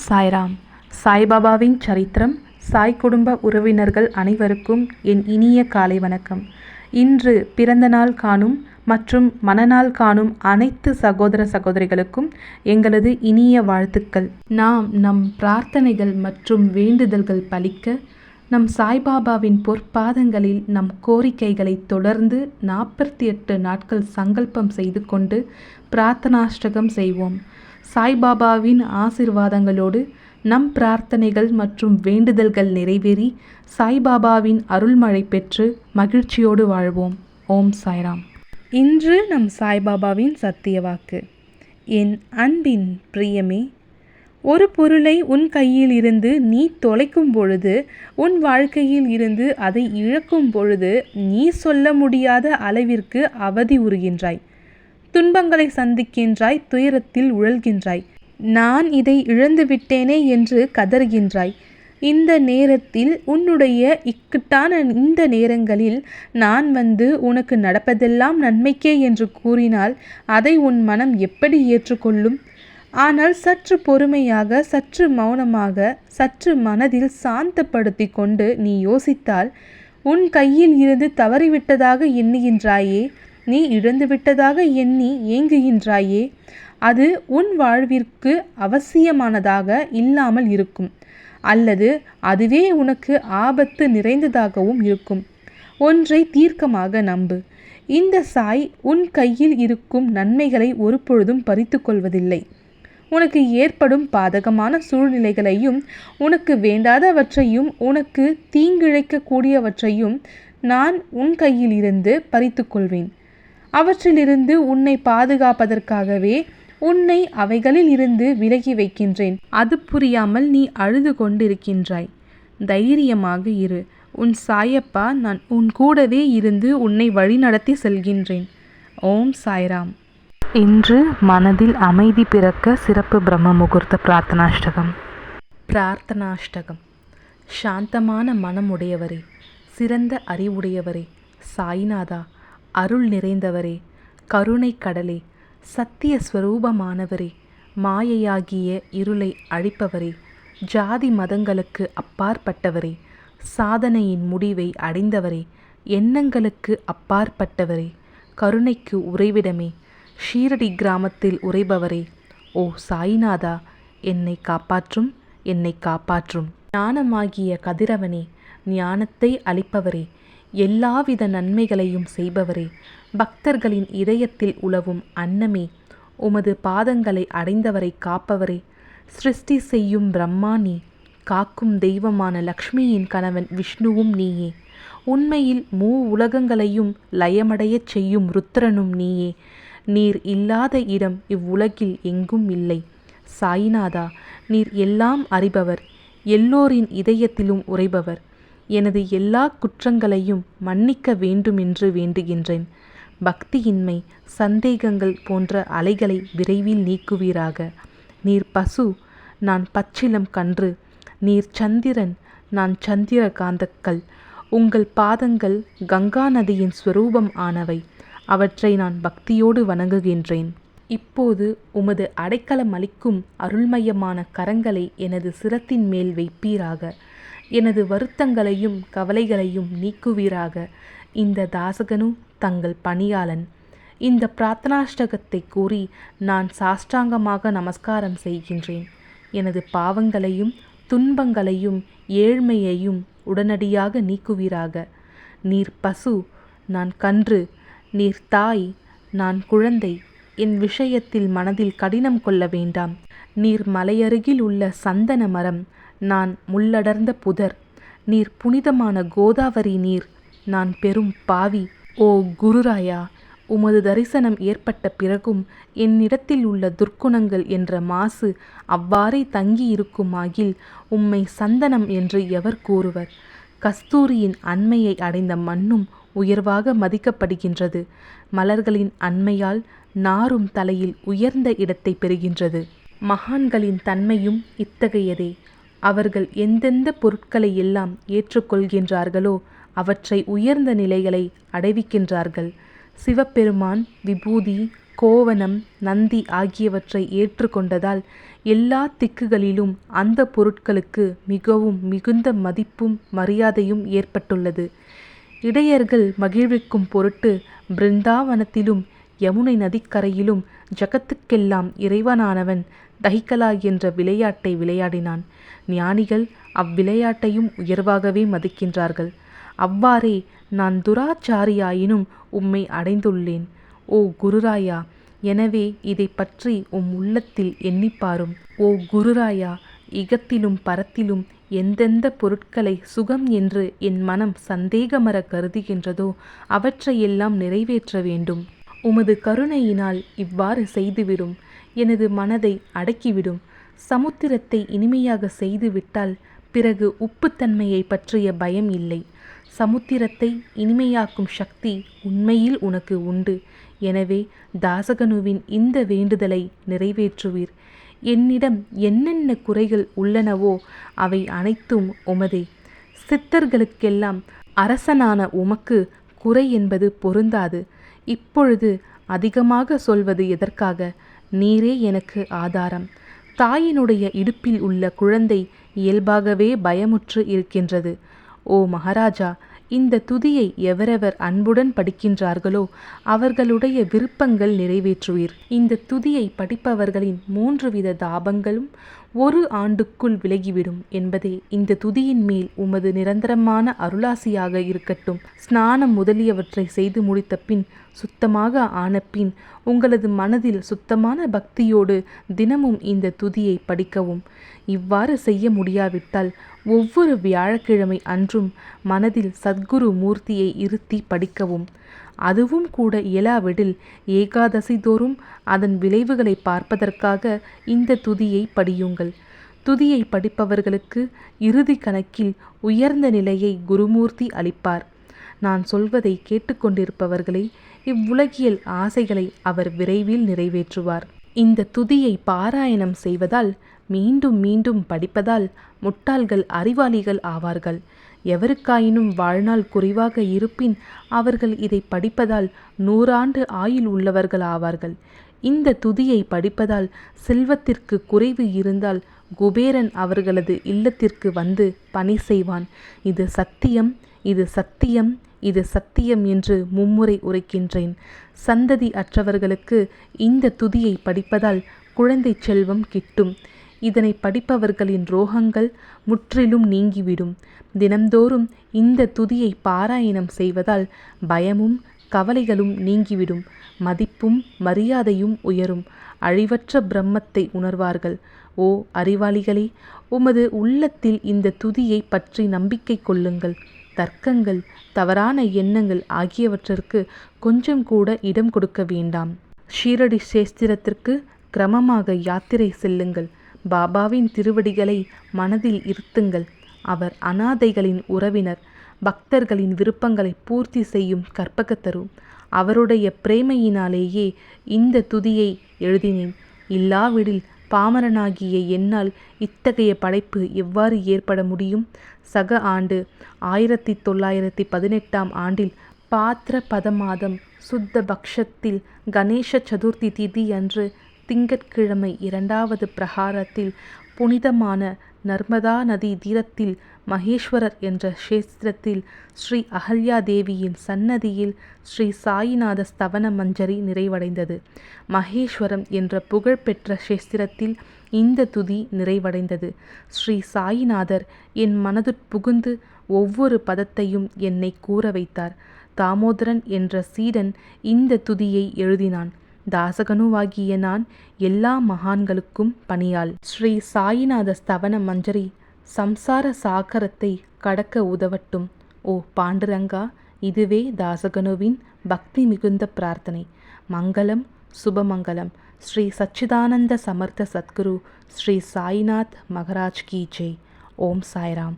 சாய்ராம். சாய்பாபாவின் சரித்திரம். சாய் குடும்ப உறவினர்கள் அனைவருக்கும் என் இனிய காலை வணக்கம். இன்று பிறந்த நாள் காணும் மற்றும் மணநாள் காணும் அனைத்து சகோதர சகோதரிகளுக்கும் எங்களது இனிய வாழ்த்துக்கள். நாம் நம் பிரார்த்தனைகள் மற்றும் வேண்டுதல்கள் பலிக்க நம் சாய்பாபாவின் பொற்பாதங்களில் நம் கோரிக்கைகளை தொடர்ந்து 48 நாட்கள் சங்கல்பம் செய்து கொண்டு பிரார்த்தனாஷ்டகம் செய்வோம். சாய்பாபாவின் ஆசிர்வாதங்களோடு நம் பிரார்த்தனைகள் மற்றும் வேண்டுதல்கள் நிறைவேறி சாய்பாபாவின் அருள்மழை பெற்று மகிழ்ச்சியோடு வாழ்வோம். ஓம் சாய்ராம். இன்று நம் சாய்பாபாவின் சத்திய வாக்கு. என் அன்பின் பிரியமே, ஒரு பொருளை உன் கையில் இருந்து நீ தொலைக்கும் பொழுது, உன் வாழ்க்கையில் இருந்து அதை இழக்கும் பொழுது நீ சொல்ல முடியாத அளவிற்கு அவதி உறுகின்றாய். துன்பங்களை சந்திக்கின்றாய், துயரத்தில் உழல்கின்றாய். நான் இதை இழந்து விட்டேனே என்று கதறுகின்றாய். இந்த நேரத்தில், உன்னுடைய இக்கட்டான இந்த நேரங்களில் நான் வந்து உனக்கு நடப்பதெல்லாம் நன்மைக்கே என்று கூறினால் அதை உன் மனம் எப்படி ஏற்றுக்கொள்ளும்? ஆனால் சற்று பொறுமையாக, சற்று மௌனமாக, சற்று மனதில் சாந்தப்படுத்தி கொண்டு நீ யோசித்தால், உன் கையில் இருந்து தவறிவிட்டதாக எண்ணுகின்றாயே, நீ இழந்துவிட்டதாக எண்ணி ஏங்குகின்றாயே, அது உன் வாழ்விற்கு அவசியமானதாக இல்லாமல் இருக்கும், அல்லது அதுவே உனக்கு ஆபத்து நிறைந்ததாகவும் இருக்கும். ஒன்றை தீர்க்கமாக நம்பு. இந்த சாய் உன் கையில் இருக்கும் நன்மைகளை ஒருபொழுதும் பறித்து கொள்வதில்லை. உனக்கு ஏற்படும் பாதகமான சூழ்நிலைகளையும், உனக்கு வேண்டாதவற்றையும், உனக்கு தீங்கிழைக்கக்கூடியவற்றையும் நான் உன் கையில் இருந்து பறித்து கொள்வேன். அவற்றிலிருந்து உன்னை பாதுகாப்பதற்காகவே உன்னை அவைகளில் இருந்து விலகி வைக்கின்றேன். அது புரியாமல் நீ அழுது கொண்டிருக்கின்றாய். தைரியமாக இரு. உன் சாயப்பா நான் உன் கூடவே இருந்து உன்னை வழிநடத்தி செல்கின்றேன். ஓம் சாய்ராம். இன்று மனதில் அமைதி பிறக்க சிறப்பு பிரம்ம முகூர்த்த பிரார்த்தனாஷ்டகம். பிரார்த்தனாஷ்டகம். சாந்தமான மனமுடையவரே, சிறந்த அறிவுடையவரே, சாய்நாதா, அருள் நிறைந்தவரே, கருணை கடலே, சத்திய ஸ்வரூபமானவரே, மாயையாகிய இருளை அழிப்பவரே, ஜாதி மதங்களுக்கு அப்பாற்பட்டவரே, சாதனையின் முடிவை அடைந்தவரே, எண்ணங்களுக்கு அப்பாற்பட்டவரே, கருணைக்கு உறைவிடமே, ஷீரடி கிராமத்தில் உறைபவரே, ஓ சாய்நாதா, என்னை காப்பாற்றும், என்னை காப்பாற்றும். ஞானமாகிய கதிரவனே, ஞானத்தை அளிப்பவரே, எல்லாவித நன்மைகளையும் செய்பவரே, பக்தர்களின் இதயத்தில் உலவும் அன்னமே, உமது பாதங்களை அடைந்தவரை காப்பவரே, சிருஷ்டி செய்யும் பிரம்மா நீ, காக்கும் தெய்வமான லக்ஷ்மியின் கணவன் விஷ்ணுவும் நீயே, உண்மையில் உலகங்களையும் லயமடையச் செய்யும் ருத்ரனும் நீயே. நீர் இல்லாத இடம் இவ்வுலகில் எங்கும் இல்லை. சாய்நாதா, நீர் எல்லாம் அறிபவர், எல்லோரின் இதயத்திலும் உறைபவர். எனது எல்லா குற்றங்களையும் மன்னிக்க வேண்டுமென்று வேண்டுகின்றேன். பக்தியின்மை, சந்தேகங்கள் போன்ற அலைகளை விரைவில் நீக்குவீராக. நீர் பசு, நான் பச்சிலம் கன்று. நீர் சந்திரன், நான் சந்திர காந்தக்கல். உங்கள் பாதங்கள் கங்கா நதியின் ஸ்வரூபம் ஆனவை. அவற்றை நான் பக்தியோடு வணங்குகின்றேன். இப்போது உமது அடைக்கலம் அளிக்கும் அருள்மயமான கரங்களை எனது சிரத்தின் மேல் வைப்பீராக. எனது வருத்தங்களையும் கவலைகளையும் நீக்குவீராக. இந்த தாசகனு தங்கள் பணியாளன். இந்த பிரார்த்தனாஷ்டகத்தை கூறி நான் சாஷ்டாங்கமாக நமஸ்காரம் செய்கின்றேன். எனது பாவங்களையும் துன்பங்களையும் ஏழ்மையையும் உடனடியாக நீக்குவீராக. நீர் பசு, நான் கன்று. நீர் தாய், நான் குழந்தை. என் விஷயத்தில் மனதில் கடினம் கொள்ள வேண்டாம். நீர் மலையருகில் உள்ள சந்தன மரம், நான் முள்ளடர்ந்த புதர். நீர் புனிதமான கோதாவரி நீர், நான் பெரும் பாவி. ஓ குருராயா, உமது தரிசனம் ஏற்பட்ட பிறகும் என்னிடத்தில் உள்ள துர்க்குணங்கள் என்ற மாசு அவ்வாறே தங்கியிருக்குமாகில் உம்மை சந்தனம் என்று எவர் கூறுவர்? கஸ்தூரியின் அண்மையை அடைந்த மண்ணும் உயர்வாக மதிக்கப்படுகின்றது. மலர்களின் அண்மையால் நாரும் தலையில் உயர்ந்த இடத்தை பெறுகின்றது. மகான்களின் தன்மையும் இத்தகையதே. அவர்கள் எந்தெந்த பொருட்களை எல்லாம் ஏற்றுக்கொள்கின்றார்களோ அவற்றை உயர்ந்த நிலைகளை அடைவிக்கின்றார்கள். சிவபெருமான் விபூதி, கோவணம், நந்தி ஆகியவற்றை ஏற்றுக்கொண்டதால் எல்லா திக்குகளிலும் அந்த பொருட்களுக்கு மிகவும் மிகுந்த மதிப்பும் மரியாதையும் ஏற்பட்டுள்ளது. இடையர்கள் மகிழ்விக்கும் பொருட்டு பிருந்தாவனத்திலும் யமுனை நதிக்கரையிலும் ஜகத்துக்கெல்லாம் இறைவனானவன் தஹிகலா என்ற விளையாட்டை விளையாடினான். ஞானிகள் அவ்விளையாட்டையும் உயர்வாகவே மதிக்கின்றார்கள். அவ்வாறே நான் துராச்சாரியாயினும் உம்மை அடைந்துள்ளேன். ஓ குருராயா, எனவே இதை பற்றி உம் உள்ளத்தில் எண்ணிப்பாரும். ஓ குருராயா, இகத்திலும் பரத்திலும் எந்தெந்த பொருட்களை சுகம் என்று என் மனம் சந்தேகமற கருதுகின்றதோ அவற்றையெல்லாம் நிறைவேற்ற வேண்டும். உமது கருணையினால் இவ்வாறு செய்துவிடும். எனது மனதை அடக்கிவிடும். சமுத்திரத்தை இனிமையாக செய்துவிட்டால் பிறகு உப்புத்தன்மையை பற்றிய பயம் இல்லை. சமுத்திரத்தை இனிமையாக்கும் சக்தி உண்மையில் உனக்கு உண்டு. எனவே தாசகனுவின் இந்த வேண்டுதலை நிறைவேற்றுவீர். என்னிடம் என்னென்ன குறைகள் உள்ளனவோ அவை அனைத்தும் உமதே. சித்தர்களுக்கெல்லாம் அரசனான உமக்கு குறை என்பது பொருந்தாது. இப்பொழுது அதிகமாக சொல்வது எதற்காக? நீரே எனக்கு ஆதாரம். தாயினுடைய இடுப்பில் உள்ள குழந்தை இயல்பாகவே பயமுற்று இருக்கின்றது. ஓ மகாராஜா, இந்த துதியை எவரெவர் அன்புடன் படிக்கின்றார்களோ அவர்களுடைய விருப்பங்கள் நிறைவேற்றுவீர். இந்த துதியை படிப்பவர்களின் 3 வித தாபங்களும் 1 ஆண்டுக்குள் விலகிவிடும் என்பதே இந்த துதியின் மேல் உமது நிரந்தரமான அருளாசியாக இருக்கட்டும். ஸ்நானம் முதலியவற்றை செய்து முடித்த பின், சுத்தமாக ஆனபின், உங்களது மனதில் சுத்தமான பக்தியோடு தினமும் இந்த துதியை படிக்கவும். இவ்வாறு செய்ய முடியாவிட்டால் ஒவ்வொரு வியாழக்கிழமை அன்றும் மனதில் சத்குரு மூர்த்தியை இருத்தி படிக்கவும். அதுவும் கூட இயலாவிடில் ஏகாதசி தோறும் அதன் விளைவுகளை பார்ப்பதற்காக இந்த துதியை படியுங்கள். துதியை படிப்பவர்களுக்கு இறுதி கணக்கில் உயர்ந்த நிலையை குருமூர்த்தி அளிப்பார். நான் சொல்வதை கேட்டுக்கொண்டிருப்பவர்களே, இவ்வுலகியல் ஆசைகளை அவர் விரைவில் நிறைவேற்றுவார். இந்த துதியை பாராயணம் செய்வதால், மீண்டும் மீண்டும் படிப்பதால் முட்டாள்கள் அறிவாளிகள் ஆவார்கள். எவருக்காயினும் வாழ்நாள் குறைவாக இருப்பின் அவர்கள் இதை படிப்பதால் 100 ஆண்டு ஆயுள் உள்ளவர்கள் ஆவார்கள். இந்த துதியை படிப்பதால் செல்வத்திற்கு குறைவு இருந்தால் குபேரன் அவர்களது இல்லத்திற்கு வந்து பணி செய்வான். இது சத்தியம், இது சத்தியம், இது சத்தியம் என்று மும்முறை உரைக்கின்றேன். சந்ததி அற்றவர்களுக்கு இந்த துதியை படிப்பதால் குழந்தை செல்வம் கிட்டும். இதனை படிப்பவர்களின் ரோகங்கள் முற்றிலும் நீங்கிவிடும். தினம்தோறும் இந்த துதியை பாராயணம் செய்வதால் பயமும் கவலைகளும் நீங்கிவிடும். மதிப்பும் மரியாதையும் உயரும். அழிவற்ற பிரம்மத்தை உணர்வார்கள். ஓ அறிவாளிகளே, உமது உள்ளத்தில் இந்த துதியை பற்றி நம்பிக்கை கொள்ளுங்கள். தர்க்கங்கள், தவறான எண்ணங்கள் ஆகியவற்றிற்கு கொஞ்சம் கூட இடம் கொடுக்க வேண்டாம். ஷீரடி சேஸ்திரத்திற்கு கிரமமாக யாத்திரை செல்லுங்கள். பாபாவின் திருவடிகளை மனதில் இருத்துங்கள். அவர் அனாதைகளின் உறவினர். பக்தர்களின் விருப்பங்களை பூர்த்தி செய்யும் கற்பகத்தரு. அவருடைய பிரேமையினாலேயே இந்த துதியை எழுதினேன். இல்லாவிடில் பாமரனாகிய என்னால் இத்தகைய படைப்பு எவ்வாறு ஏற்பட முடியும்? சக ஆண்டு 1918 ஆண்டில் பாத்ர பத மாதம் சுத்த பக்ஷத்தில் கணேச சதுர்த்தி திதி அன்று திங்கட்கிழமை 2வது பிரகாரத்தில் புனிதமான நர்மதா நதி தீரத்தில் மகேஸ்வரர் என்ற க்ஷேத்திரத்தில் ஸ்ரீ அகல்யா தேவியின் சன்னதியில் ஸ்ரீ சாயிநாத ஸ்தவன மஞ்சரி நிறைவடைந்தது. மகேஸ்வரம் என்ற புகழ்பெற்ற க்ஷேத்திரத்தில் இந்த துதி நிறைவடைந்தது. ஸ்ரீ சாயிநாதர் என் மனதுட்புகுந்து ஒவ்வொரு பதத்தையும் என்னை கூற வைத்தார். தாமோதரன் என்ற சீடன் இந்த துதியை எழுதினான். தாசகனுவாகிய நான் எல்லா மகான்களுக்கும் பணியாள். ஸ்ரீ சாயிநாத ஸ்தவன மஞ்சரி சம்சார சாகரத்தை கடக்க உதவட்டும். ஓ பாண்டுரங்கா, இதுவே தாசகனுவின் பக்தி மிகுந்த பிரார்த்தனை. மங்களம், சுபமங்கலம். ஸ்ரீ சச்சிதானந்த சமர்த்த சத்குரு ஸ்ரீ சாய்நாத் மகராஜ் கி ஜெய். ஓம் சாய்ராம்.